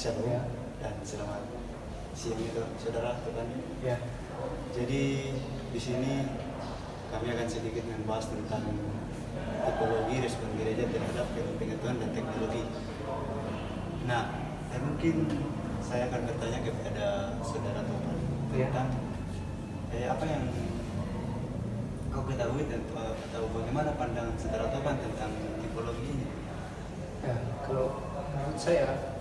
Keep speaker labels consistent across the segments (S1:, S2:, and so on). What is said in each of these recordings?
S1: Shalom
S2: Ya.
S1: dan selamat siang itu saudara teman.
S2: Ya.
S1: Jadi di sini kami akan sedikit membahas tentang tipologi respon gereja terhadap pengetahuan dan teknologi. Nah, mungkin saya akan bertanya kepada saudara Topan tentang apa yang kau ketahui atau bagaimana pandangan saudara Topan tentang tipologi ini?
S2: Ya, kalau menurut saya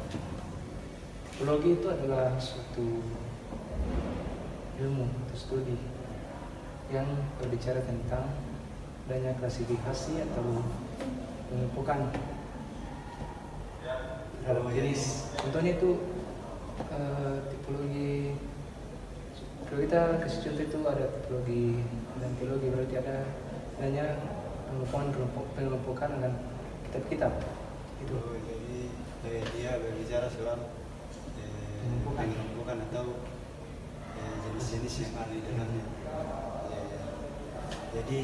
S2: tipologi itu adalah suatu ilmu atau studi yang berbicara tentang adanya klasifikasi atau pengelompokan terhadap jenis. Contohnya itu tipologi. Kalau kita kasih contoh itu ada tipologi dan teologi, berarti adanya pengelompokan dengan kitab-kitab. Itu.
S1: Jadi dia berbicara soal pengelompokan atau jenis-jenis yang ada di dalamnya. Jadi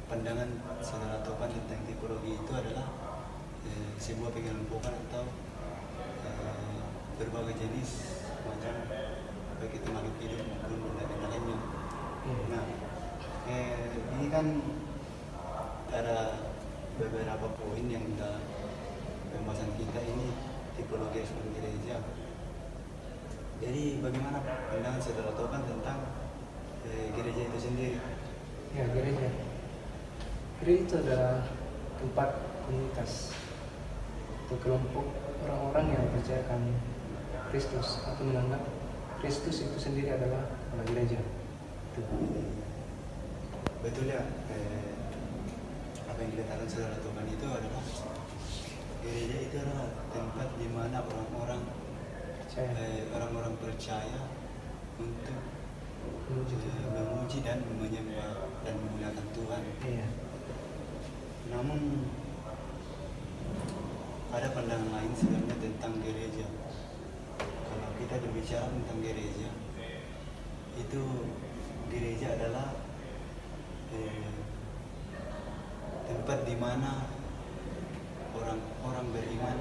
S1: pandangan saudara Topan tentang tipologi itu adalah sebuah pengelompokan atau berbagai jenis macam baik itu makhluk hidup maupun benda-benda lainnya. Nah, ini kan ada beberapa poin yang dalam pembahasan kita ini tipologi respon gereja. Jadi bagaimana pandangan saudara Topan tentang gereja itu sendiri?
S2: Ya, gereja itu adalah tempat komunitas atau kelompok orang-orang yang percayakan Kristus atau menganggap Kristus itu sendiri adalah kepala gereja. Itu.
S1: Betul ya, apa yang dikatakan saudara Topan itu adalah gereja itu adalah tempat di mana orang-orang percaya untuk memuji dan menyembah dan memuliakan Tuhan.
S2: Iya.
S1: Namun ada pandangan lain sebenarnya tentang gereja. Kalau kita berbicara tentang gereja, itu gereja adalah tempat di mana orang-orang beriman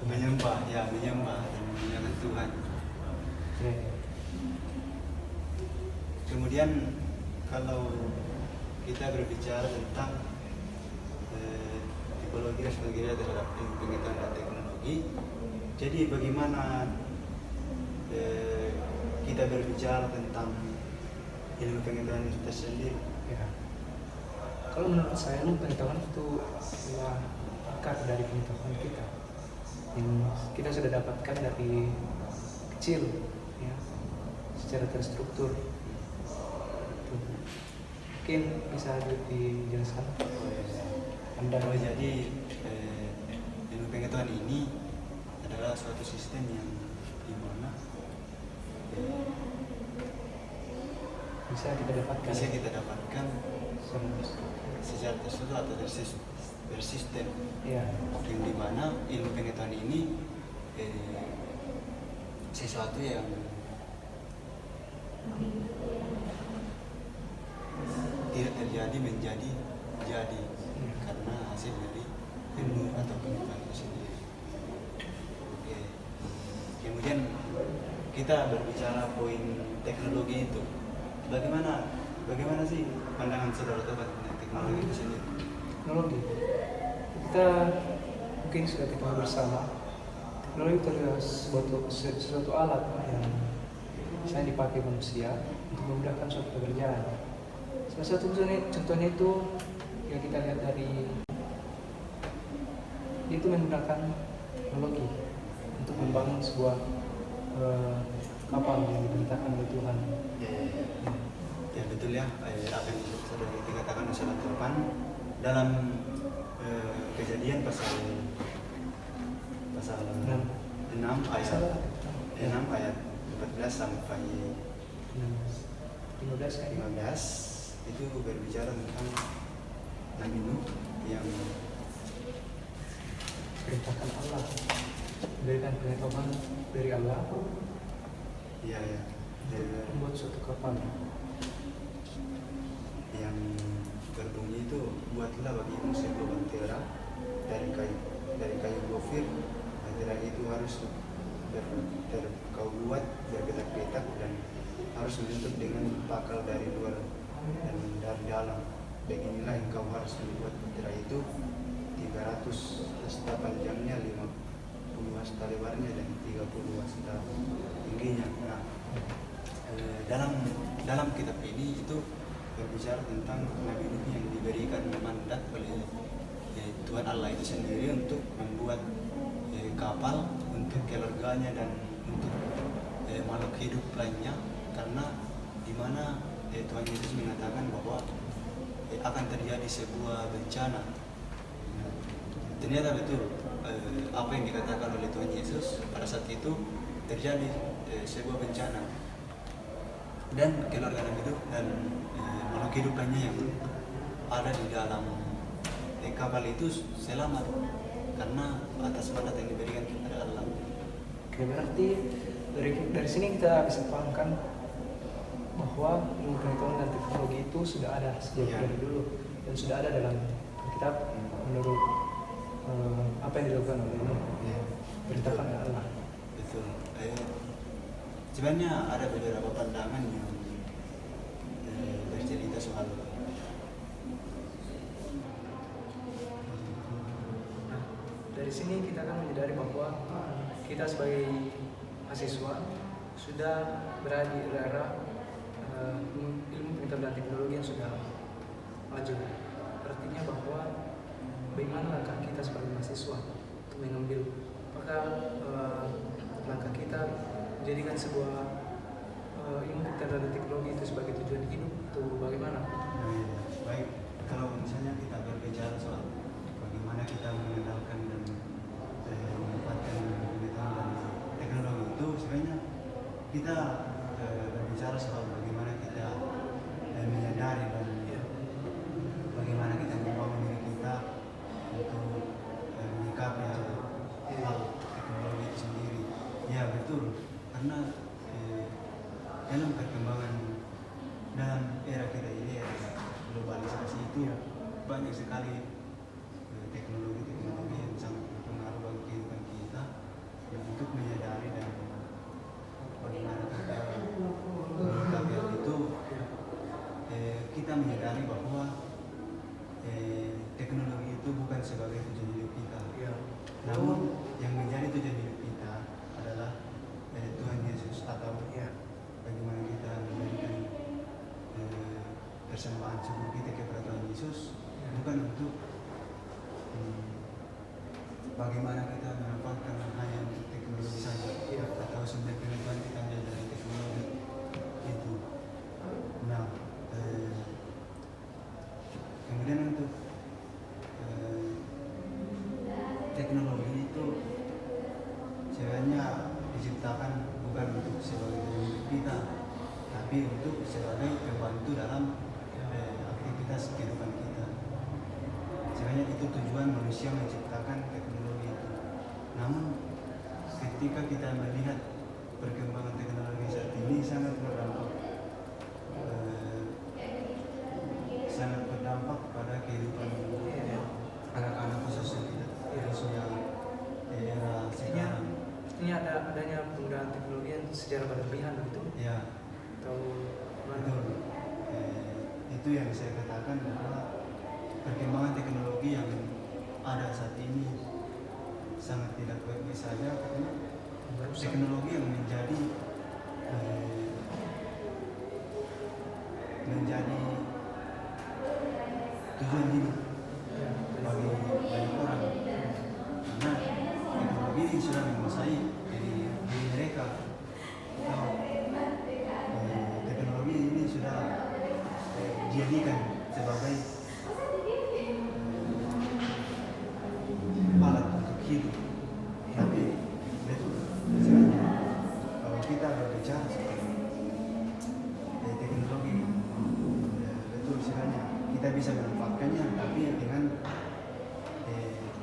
S1: menyembah dan memuliakan Tuhan. Kemudian kalau kita berbicara tentang tipologi respon gereja terhadap pengetahuan dan teknologi, jadi bagaimana kita berbicara tentang ilmu pengetahuan itu tersendiri?
S2: Ya. Kalau menurut saya ilmu pengetahuan itu adalah akar dari pengetahuan kita yang kita sudah dapatkan dari kecil, ya, secara terstruktur. Itu. Mungkin bisa dijelaskan?
S1: Jadi ilmu pengetahuan ini adalah suatu sistem yang dimana
S2: bisa kita dapatkan secara
S1: terstruktur atau bersistem,
S2: ya.
S1: Yang dimana ilmu pengetahuan ini sesuatu yang tidak terjadi menjadi jadi karena hasil dari ilmu atau pengetahuan itu sendiri. Oke. Kemudian kita berbicara poin teknologi itu, bagaimana sih pandangan saudara Topan tentang teknologi itu sendiri?
S2: Teknologi, kita mungkin sudah ketahui bersama, teknologi itu adalah suatu alat yang bisa dipakai manusia untuk memudahkan suatu pekerjaan. Salah satu contohnya itu yang kita lihat dari itu menggunakan teknologi untuk membangun sebuah kapal yang diperintahkan oleh Tuhan.
S1: Ya betul ya, apa yang sudah dikatakan saudara Topan dalam Kejadian pasal 6 ayat 14 sampai 15 itu berbicara tentang Nabi Nuh yang
S2: perintahkan Allah, memberikan pengetahuan dari Allah.
S1: Iya.
S2: membuat suatu kapal.
S1: Yang berbunyi itu, buatlah bagimu sebuah bahtera dari kayu gofir. Bahtera itu harus kau buat berpetak-petak dan harus menutup dengan pakal dari luar dan dari dalam. Beginilah engkau harus membuat bahtera itu 300 hasta panjangnya, 50 hasta lebarnya, dan 30 hasta tingginya. Nah, dalam kitab ini itu berbicara tentang Nabi Nuh yang diberikan mandat oleh Tuhan Allah itu sendiri untuk membuat kapal untuk keluarganya dan untuk makhluk hidup lainnya, karena di mana Tuhan Yesus mengatakan bahwa akan terjadi sebuah bencana. Ternyata betul apa yang dikatakan oleh Tuhan Yesus pada saat itu terjadi sebuah bencana, dan keluarga Nabi Nuh dan makhluk hidup lainnya yang ada di dalam kapal itu selamat karena atas mandat yang diberikan kepada Allah.
S2: Oke, berarti dari sini kita bisa pahamkan bahwa ilmu pengetahuan dan teknologi itu sudah ada sejak dari dulu dan sudah ada dalam Alkitab menurut apa yang dilakukan oleh Nuh, perintahkan oleh Allah.
S1: Betul. Sebenarnya ada beberapa pandangan yang bercerita soal
S2: dari sini kita akan menyadari bahwa kita sebagai mahasiswa sudah berada di era ilmu pengetahuan dan teknologi yang sudah maju. Artinya bahwa bagaimana langkah kita sebagai mahasiswa untuk mengambil, apakah langkah kita menjadikan sebuah ilmu pengetahuan dan teknologi itu sebagai tujuan hidup atau bagaimana?
S1: Baik, kalau misalnya kita berbicara soal bagaimana kita mengenalkan dan memanfaatkan pengetahuan dan teknologi itu, sebenarnya kita berbicara soal bagaimana kita menyadari dan bagaimana kita membangun diri kita untuk menyikapi hal teknologi itu sendiri. Ya betul, karena dalam perkembangan dalam era kita ini, era globalisasi itu banyak sekali teknologi yang sangat berpengaruh bagi kehidupan kita, yang untuk menyadari dan bagaimana kita menyikapi hal itu. Kita menyadari bahwa teknologi itu bukan sebagai tujuan hidup kita, namun yang menjadi tujuan hidup kita adalah Tuhan Yesus, atau bagaimana kita memberikan persembahan syukur kita kepada Tuhan Yesus, bukan untuk bagaimana kita memanfaatkan hanya untuk teknologi saja, atau sumber pengetahuan kita hanya dari teknologi itu. Nah, kemudian untuk teknologi itu sebenarnya diciptakan bukan untuk sebagai tujuan hidup kita, tapi untuk sebagai pembantu dalam aktivitas kehidupan kita. Sebenarnya itu tujuan manusia menciptakan teknologi itu. Namun ketika kita melihat perkembangan teknologi saat ini sangat berdampak pada kehidupan anak-anak khususnya era sekarang.
S2: Ini adanya penggunaan teknologi yang secara berlebihan begitu?
S1: Ya.
S2: Atau
S1: betul. Itu yang saya katakan bahwa perkembangan teknologi yang ada saat ini sangat tidak baik saja, karena teknologi yang menjadi tujuan hidup bagi banyak orang, karena teknologi ini sudah menguasai diri mereka, atau teknologi ini sudah dijadikan sebagai alat untuk hidup. Tapi betul, kalau kita berbicara soal teknologi, betul sebenarnya kita bisa memanfaatkannya, tapi dengan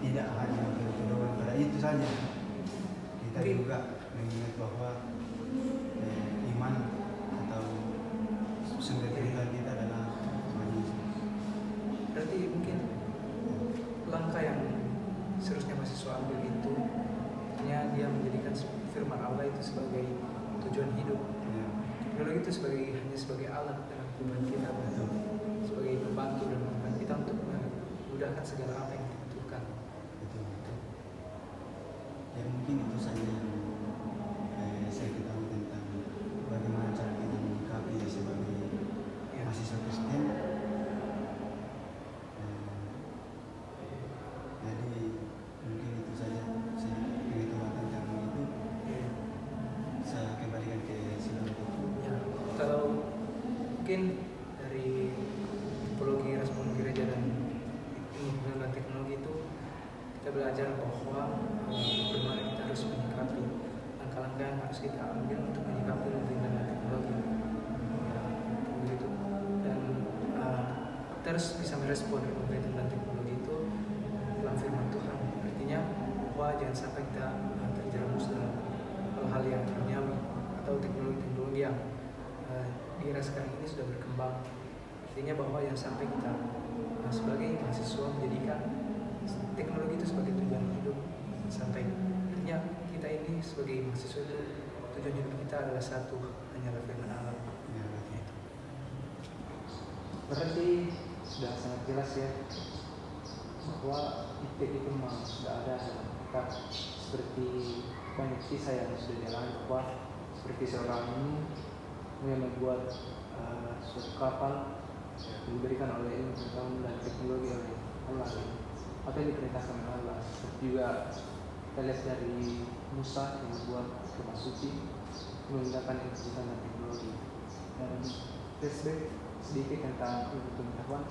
S1: tidak hanya berpedoman pada itu saja. Kita juga mengingat bahwa iman
S2: Allah itu sebagai tujuan hidup.
S1: Ya.
S2: Teknologi itu hanya sebagai alat dalam kehidupan kita, sebagai pembantu dan membantu kita untuk memudahkan segala apa yang kita butuhkan.
S1: Betul. Ya mungkin itu saja yang saya ketahui tentang bagaimana cara kita menyikapi sebagai
S2: Ya.
S1: mahasiswa Kristen. Jadi mungkin itu saja saya pengetahuan tentang itu.
S2: Ya.
S1: Saya kembalikan ke Silon.
S2: Ya, kalau mungkin dari tipologi respon gereja dan penggunaan teknologi itu kita belajar bahwa bagaimana kita harus menyikapi langkah-langkah yang harus kita ambil untuk menyikapi penggunaan teknologi. Ya, begitu. Dan kita harus bisa merespon penggunaan teknologi itu dalam firman Tuhan. Artinya bahwa jangan sampai kita terjerumus dalam hal-hal yang duniawi atau teknologi-teknologi yang di era sekarang ini sudah berkembang. Artinya bahwa yang sampai kita sebagai mahasiswa menjadikan teknologi itu sebagai tujuan hidup. Sampai artinya kita ini sebagai mahasiswa itu tujuan hidup kita adalah satu, hanyalah firman Allah.
S1: Ya, betul.
S2: Berarti sudah sangat jelas ya bahwa iptek itu memang sudah ada dalam kita, seperti banyak kisah yang sudah dialami bahwa seperti seorang ini yang membuat suatu kapal yang diberikan oleh ilmu pengetahuan dan teknologi oleh Allah, apa yang diperintahkan oleh Allah. Seperti juga kita lihat dari Musa yang membuat rumah suci menggunakan ilmu pengetahuan dan teknologi. Dan flashback sedikit tentang ilmu pengetahuan,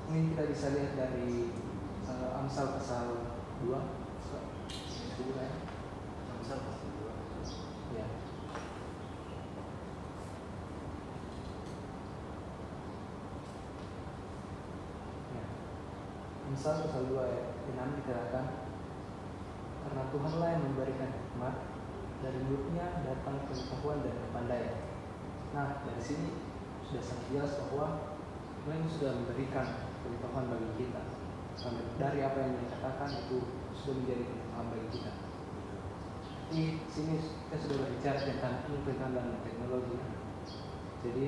S2: mungkin kita bisa lihat dari Amsal pasal 2.
S1: Amsal pasal 2.
S2: Ya. Amsal pasal 2 ayat 6 dikatakan, karena Tuhanlah yang memberikan hikmat, dari mulutnya datang pengetahuan dan kepandaian. Nah, dari sini sudah sangat jelas bahwa Tuhan sudah memberikan pengetahuan bagi kita. Dari apa yang dia katakan itu sudah menjadi pengetahuan bagi kita. Di sini kita sudah berbicara tentang ilmu pengetahuan dan teknologi. Jadi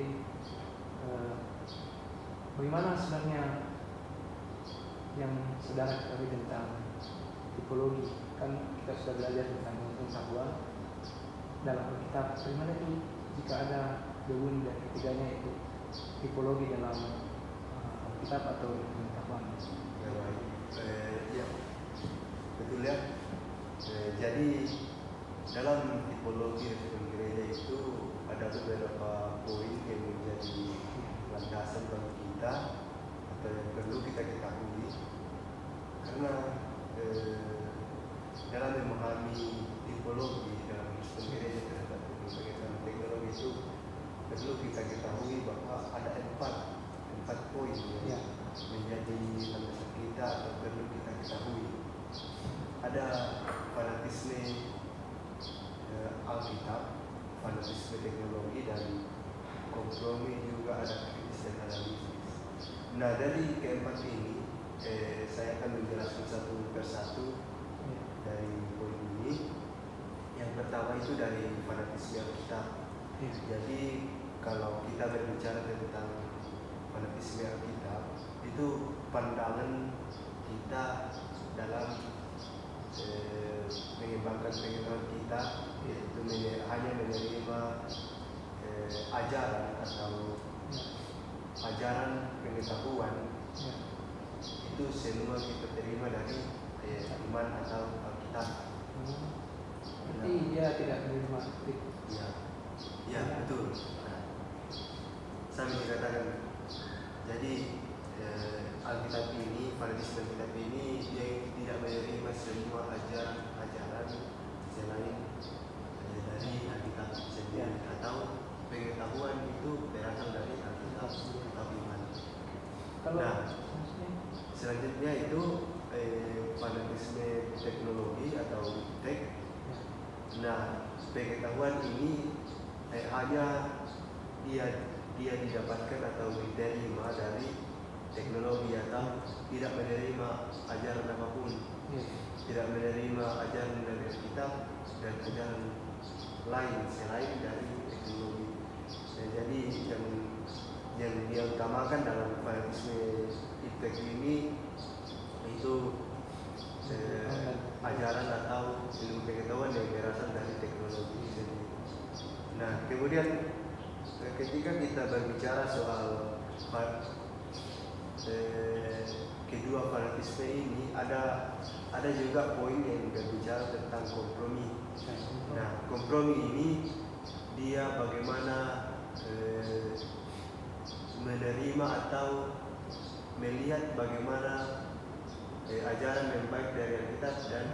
S2: bagaimana sebenarnya yang saudara ketahui tentang tipologi? Kan kita sudah belajar tentang pengetahuan dalam Alkitab. Bagaimana itu jika ada gabungan dari ketiganya, itu tipologi dalam Alkitab atau pengetahuan?
S1: Ya, baik. Ya, betul ya. Jadi dalam tipologi respon gereja itu ada beberapa poin yang menjadi landasan bagi kita atau yang perlu kita ketahui, karena dalam memahami tipologi dalam respon gereja terhadap pengetahuan teknologi itu perlu kita ketahui bahwa ada empat poin yang menjadi landasan kita atau perlu kita ketahui. Ada fanatisme Alkitab, fanatisme teknologi, dan kompromi, juga ada kritis dan analisis. Nah, dari keempat ini saya akan menjelaskan satu persatu dari poin ini. Yang pertama itu dari fanatisme Alkitab. Jadi kalau kita berbicara tentang fanatisme Alkitab, itu pandangan kita dalam mengembangkan pengetahuan kita, yaitu hanya menerima ajaran atau ajaran pengetahuan itu semua kita terima dari iman atau Alkitab.
S2: Berarti dia tidak menerima kritik.
S1: Ya, betul. Nah, sambil dikatakan, jadi Alkitab ini, fanatisme Alkitab ini, dia tidak menerima semua ajaran selain dari Alkitab sendiri, atau pengetahuan itu berasal dari Alkitab atau iman. Nah, selanjutnya itu fanatisme teknologi atau tech. Nah, pengetahuan ini hanya dia didapatkan atau diterima dari teknologi, atau tidak menerima ajaran apapun, tidak menerima ajaran dari Alkitab dan ajaran
S3: lain selain dari teknologi. Jadi yang dia utamakan dalam fanatisme IPTEK ini itu ajaran atau ilmu pengetahuan yang berasal dari teknologi sendiri. Nah, kemudian ketika kita berbicara soal kedua fanatisme ini, ada juga poin yang berbicara tentang kompromi. Nah, kompromi ini dia bagaimana menerima atau melihat bagaimana ajaran yang baik dari Alkitab dan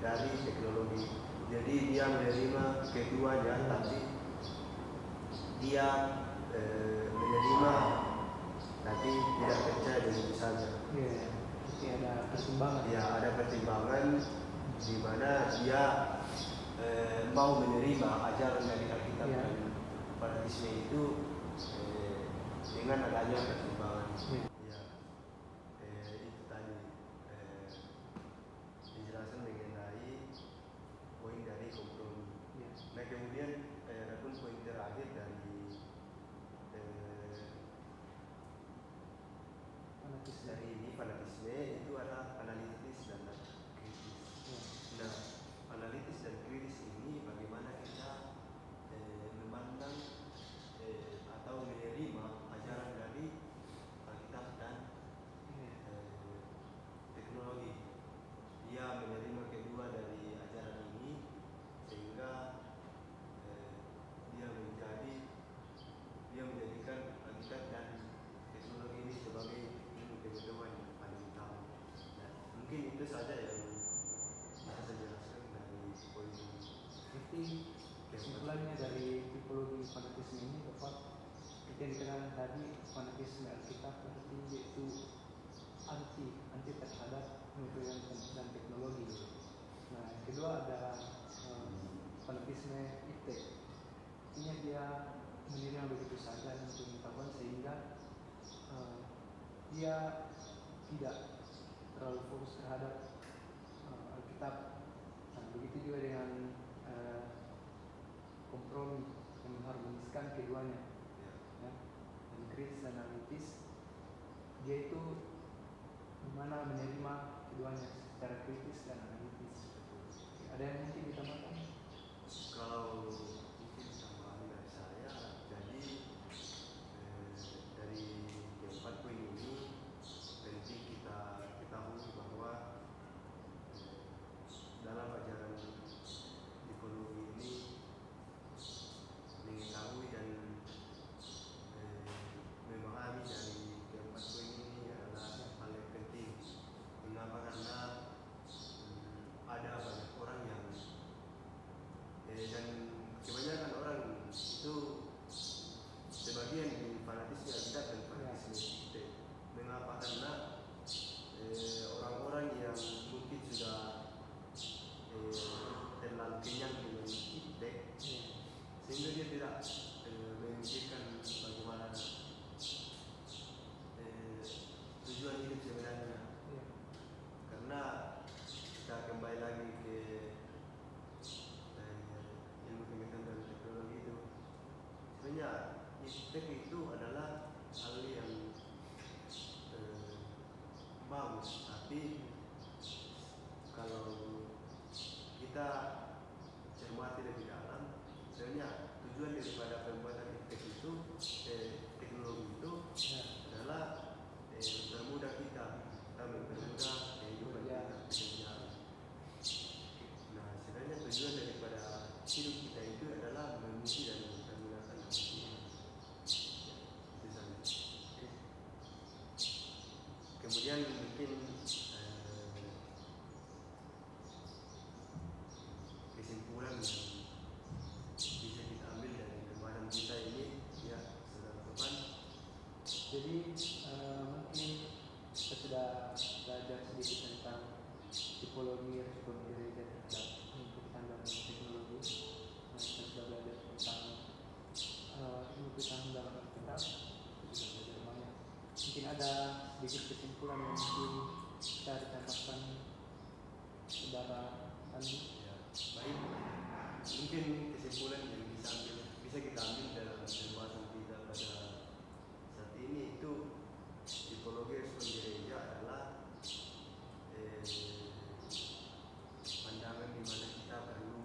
S3: dari teknologi. Jadi dia menerima keduanya, tapi dia menerima tapi tidak percaya begitu saja.
S2: Jadi ada pertimbangan.
S3: Ya, ada pertimbangan di mana dia mau menerima ajaran dari Alkitab dan fanatisme itu dengan adanya pertimbangan. Itu tadi penjelasan mengenai poin dari kompromi. Nah, kemudian ada pun poin terakhir dari fanatisme itu adalah analitis dan kritis. Nah, analitis dan kritis ini bagaimana kita memandang atau menerima ajaran dari Alkitab dan teknologi. Dia menerima kedua dari ajaran ini sehingga dia menjadikan Alkitab dan teknologi ini sebagai ilmu pengetahuan yang paling utama. Nah, mungkin itu saja yang bisa saya jelaskan dari poin ini.
S2: Berarti kesimpulannya dari tipologi fanatisme ini dapat kita dikenal tadi fanatisme Alkitab berarti yaitu anti terhadap pengetahuan dan teknologi. Nah, yang kedua adalah fanatisme IPTEK. Artinya dia menerima begitu saja ilmu pengetahuan sehingga dia tidak terlalu fokus terhadap Alkitab. Nah, begitu juga dengan kompromi yang mengharmoniskan keduanya. Ya. Dan kritis dan analitis, dia itu dimana menerima keduanya secara kritis dan analitis. Ada yang mungkin ditambahkan?
S3: Kalau mungkin tambahan dari saya, jadi dari keempat poin ini penting kita ketahui bahwa dalam ajaran tipologi ini mengetahui dan memahami dari keempat poin ini adalah hal yang penting. Mengapa? Karena ada banyak orang yang dan kebanyakan orang itu sebagian di fanatisme Alkitab dan fanatisme IPTEK. Mengapa? Karena orang-orang yang mungkin sudah terlalu kenyang dengan IPTEK sehingga dia tidak memikirkan bagaimana tujuan hidup sebenarnya. Karena kita kembali lagi ke ilmu pengetahuan dan teknologi itu, sebenarnya IPTEK itu adalah hal yang bagus, tapi kalau kita cermati lebih dalam, sebenarnya tujuan daripada pembuatan IPTEK itu teknologi itu adalah mempermudah kita mempermudah kehidupan kita bekerja. Nah, sebenarnya tujuan daripada hidup kita itu adalah memuji dan mempermudahkan manusia. Kemudian mungkin kesimpulan yang bisa kita ambil dari pembahasan kita ini, ya, saudara teman.
S2: Jadi mungkin kita sudah belajar sedikit tentang tipologi respon gereja terhadap ilmu pengetahuan dan teknologi. Kita sudah belajar tentang ilmu pengetahuan dalam Alkitab. Kita sudah belajar banyak. Mungkin ada sedikit kesimpulan yang mungkin kita ditambahkan saudara Andi.
S3: Ya, baik. mungkin kesimpulan yang bisa kita ambil dalam pembahasan kita pada saat ini itu tipologi respon gereja adalah pandangan di mana kita perlu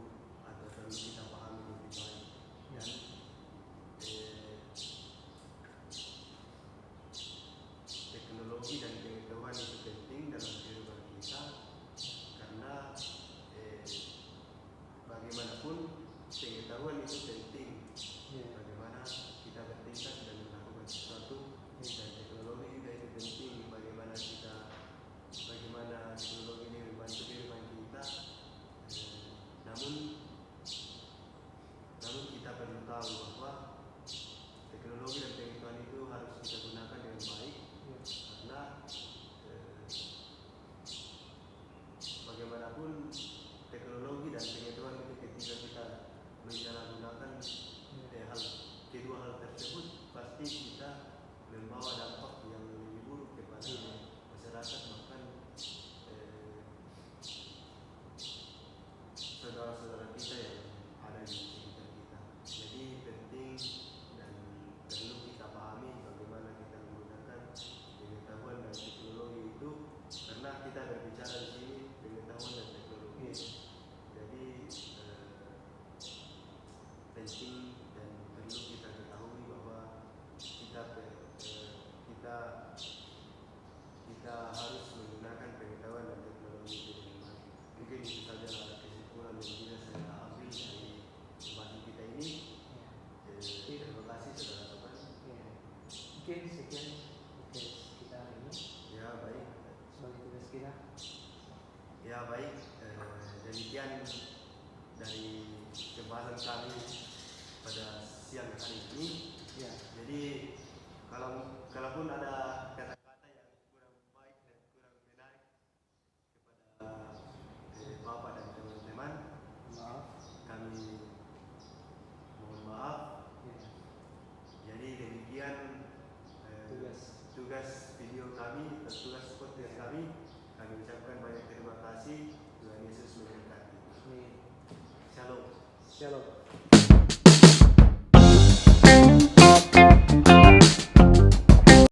S3: kita pahami lebih baik dan teknologi dan pengetahuan itu penting dalam kehidupan kita karena bagaimanapun pengetahuan itu penting. Bagaimana kita bertindak dan melakukan sesuatu dan teknologi juga itu penting. Bagaimana teknologi ini membantu kehidupan kita. Namun kita perlu tahu bahwa teknologi dan pengetahuan itu harus kita gunakan dengan baik karena bagaimanapun teknologi dan pengetahuan itu ketika kita menyalahgunakan kedua hal tersebut pasti kita membawa dampak yang lebih buruk kepada masyarakat bahkan saudara-saudara kita yang ada di sekitar kita. Jadi penting dan perlu kita pahami bagaimana kita menggunakan pengetahuan dan teknologi itu karena kita berbicara di sini pengetahuan dan teknologi. Jadi penting dan perlu kita ketahui bahwa kita harus menggunakan pengetahuan dan teknologi itu dengan baik. Mungkin itu saja kesimpulan yang bisa saya ambil dari pembahasan kita ini. Terima kasih saudara teman.
S2: Mungkin sekian podcast kita hari ini.
S3: Ya baik.
S2: Sebagai tugas kita.
S3: Ya baik. Demikian dari pembahasan kami pada siang hari ini.
S2: Ya.
S3: Jadi kalaupun ada kata-kata yang kurang baik dan kurang menarik kepada Bapak dan teman-teman, kami mohon maaf. Jadi demikian tugas video kami, tugas podcast kami. Kami ucapkan banyak terima kasih. Tuhan Yesus memberkati.
S2: Amin.
S3: Shalom.
S2: Shalom.